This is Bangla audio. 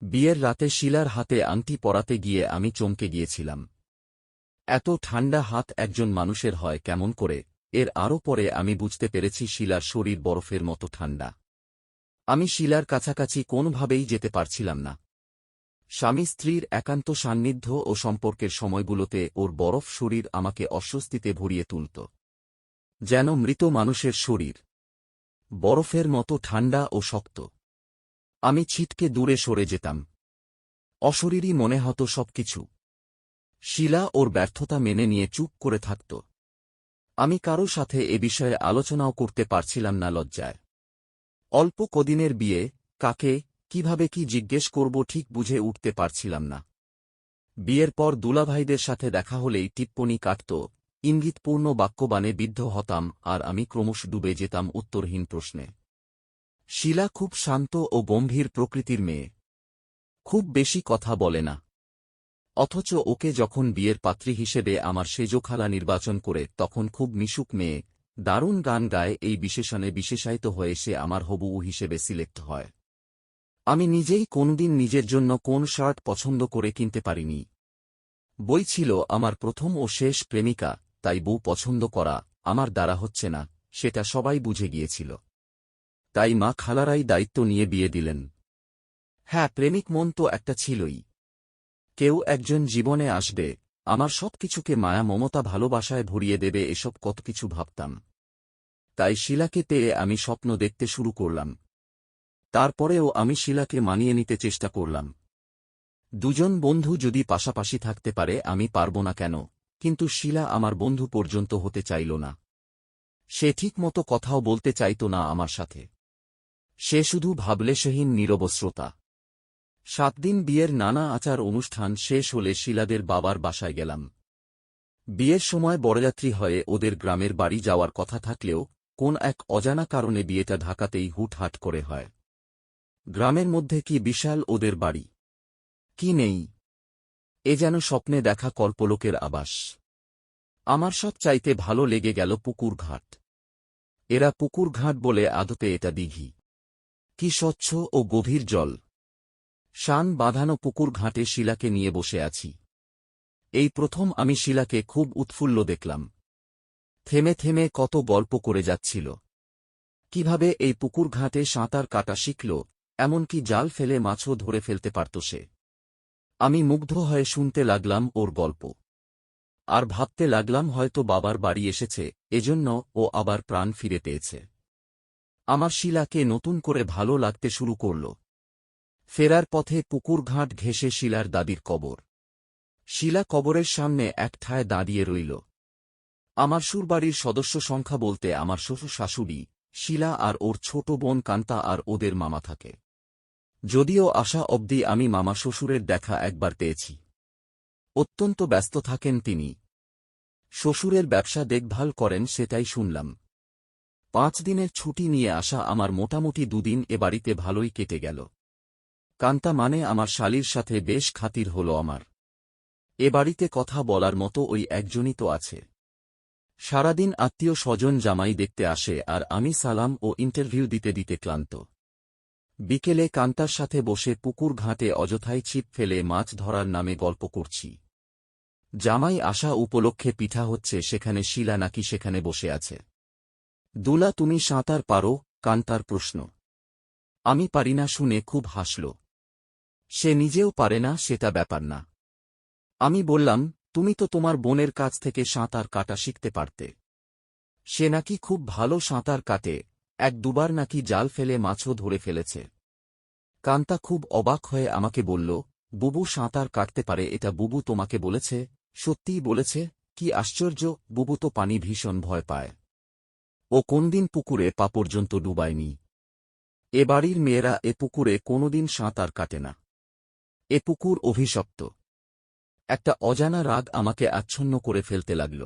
বিয়ের রাতে শিলার হাতে আংটি পরাতে গিয়ে আমি চমকে গিয়েছিলাম। এত ঠান্ডা হাত একজন মানুষের হয় কেমন করে? এর আরও পরে আমি বুঝতে পেরেছি শিলার শরীর বরফের মতো ঠান্ডা। আমি শিলার কাছাকাছি কোনোভাবেই যেতে পারছিলাম না। স্বামী স্ত্রীর একান্ত সান্নিধ্য ও সম্পর্কের সময়গুলোতে ওর বরফ শরীর আমাকে অস্বস্তিতে ভরিয়ে তুলত। যেন মৃত মানুষের শরীর, বরফের মতো ঠান্ডা ও শক্ত। আমি ছিটকে দূরে সরে যেতাম। অশরীরই মনে হতো সবকিছু। শিলা ওর ব্যর্থতা মেনে নিয়ে চুপ করে থাকত। আমি কারো সাথে এ বিষয়ে আলোচনাও করতে পারছিলাম না লজ্জায়। অল্প কদিনের বিয়ে, কাকে, কিভাবে কি জিজ্ঞেস করব ঠিক বুঝে উঠতে পারছিলাম না। বিয়ের পর দুলাভাইদের সাথে দেখা হলেই টিপ্পনি কাটত, ইঙ্গিতপূর্ণ বাক্যবাণে বিদ্ধ হতাম আর আমি ক্রমশ ডুবে যেতাম উত্তরহীন প্রশ্নে। শিলা খুব শান্ত ও গম্ভীর প্রকৃতির মেয়ে। খুব বেশি কথা বলে না। অথচ ওকে যখন বিয়ের পাত্রী হিসেবে আমার সেজখালা নির্বাচন করে তখন খুব মিশুক মেয়ে, দারুণ গান গায় এই বিশেষণে বিশেষায়িত হয়ে সে আমার হবু হিসেবে সিলেক্ট হয়। আমি নিজেই কোনদিন নিজের জন্য কোন শার্ট পছন্দ করে কিনতে পারিনি। বই ছিল আমার প্রথম ও শেষ প্রেমিকা, তাই বউ পছন্দ করা আমার দ্বারা হচ্ছে না, সেটা সবাই বুঝে গিয়েছিল। তাই মা খালারাই দায়িত্ব নিয়ে বিয়ে দিলেন। হ্যাঁ, প্রেমিক মন তো একটা ছিলই। কেউ একজন জীবনে আসবে, আমার সবকিছুকে মায়া মমতা ভালোবাসায় ভরিয়ে দেবে, এসব কত কিছু ভাবতাম। তাই শিলাকে পেয়ে আমি স্বপ্ন দেখতে শুরু করলাম। তারপরেও আমি শিলাকে মানিয়ে নিতে চেষ্টা করলাম। দুজন বন্ধু যদি পাশাপাশি থাকতে পারে আমি পারব না কেন, কিন্তু শিলা আমার বন্ধু পর্যন্ত হতে চাইল না। সে ঠিকমতো কথাও বলতে চাইত না আমার সাথে। সে শুধু ভাবলেশহীন নীরব শ্রোতা। 7 দিন বিয়ের নানা আচার অনুষ্ঠান শেষ হলে শিলাদের বাবার বাসায় গেলাম। বিয়ের সময় বরযাত্রী হয়ে ওদের গ্রামের বাড়ি যাওয়ার কথা থাকলেও কোন এক অজানা কারণে বিয়েটা ঢাকাতেই হুটহাট করে হয়। গ্রামের মধ্যে কি বিশাল ওদের বাড়ি, কি নেই, এ যেন স্বপ্নে দেখা কল্পলোকের আবাস। আমার সব চাইতে ভালো লেগে গেল পুকুর ঘাট। এরা পুকুর ঘাট বলে, আদতে এটা দিঘি। কি স্বচ্ছ ও গভীর জল। শান বাঁধানো পুকুর ঘাটে শিলাকে নিয়ে বসে আছি। এই প্রথম আমি শিলাকে খুব উৎফুল্ল দেখলাম। থেমে থেমে কত গল্প করে যাচ্ছিল। কিভাবে এই পুকুর ঘাটে সাঁতার কাটা শিখল, এমনকি জাল ফেলে মাছও ধরে ফেলতে পারত সে। আমি মুগ্ধ হয়ে শুনতে লাগলাম ওর গল্প। আর ভাবতে লাগলাম হয়তো বাবার বাড়ি এসেছে, এজন্য ও আবার প্রাণ ফিরে পেয়েছে। আমার শিলাকে নতুন করে ভালো লাগতে শুরু করল। ফেরার পথে পুকুর ঘাট ঘেঁষে শিলার দাদির কবর। শিলা কবরের সামনে এক ঠায় দাঁড়িয়ে রইল। আমার শ্বশুরবাড়ির সদস্য সংখ্যা বলতে আমার শ্বশুর শাশুড়ি, শিলা আর ওর ছোট বোন কান্তা আর ওদের মামা থাকে। যদিও আসা অবধি আমি মামা শ্বশুরের দেখা একবার পেয়েছি। অত্যন্ত ব্যস্ত থাকেন তিনি। শ্বশুরের ব্যবসা দেখভাল করেন সেটাই শুনলাম। 5 দিনের ছুটি নিয়ে আসা আমার মোটামুটি 2 দিন এ বাড়িতে ভালোই কেটে গেল। কান্তা মানে আমার শালীর সাথে বেশ খাতির হল আমার। এ বাড়িতে কথা বলার মতো ওই একজনই তো আছে। সারাদিন আত্মীয় স্বজন জামাই দেখতে আসে আর আমি সালাম ও ইন্টারভিউ দিতে দিতে ক্লান্ত। বিকেলে কান্তার সাথে বসে পুকুর ঘাটে অযথাই ছিপ ফেলে মাছ ধরার নামে গল্প করছি। জামাই আসা উপলক্ষে পিঠা হচ্ছে, সেখানে শিলা নাকি সেখানে বসে আছে। দুলা, তুমি সাঁতার পারো? কান্তার প্রশ্ন। আমি পারি না শুনে খুব হাসল। সে নিজেও পারে না সেটা ব্যাপার না। আমি বললাম, তুমি তো তোমার বোনের কাছ থেকে সাঁতার কাটা শিখতে পারতে। সে নাকি খুব ভালো সাঁতার কাটে, 1-2 বার নাকি জাল ফেলে মাছও ধরে ফেলেছে। কান্তা খুব অবাক হয়ে আমাকে বলল, বুবু সাঁতার কাটতে পারে এটা বুবু তোমাকে বলেছে? সত্যিই বলেছে? কি আশ্চর্য, বুবু তো পানি ভীষণ ভয় পায়। ও কোনদিন পুকুরে পা পর্যন্ত ডুবায়নি। এ বাড়ির মেয়েরা এ পুকুরে কোনোদিন সাঁতার কাটে না। এ পুকুর অভিশপ্ত। একটা অজানা রাগ আমাকে আচ্ছন্ন করে ফেলতে লাগল।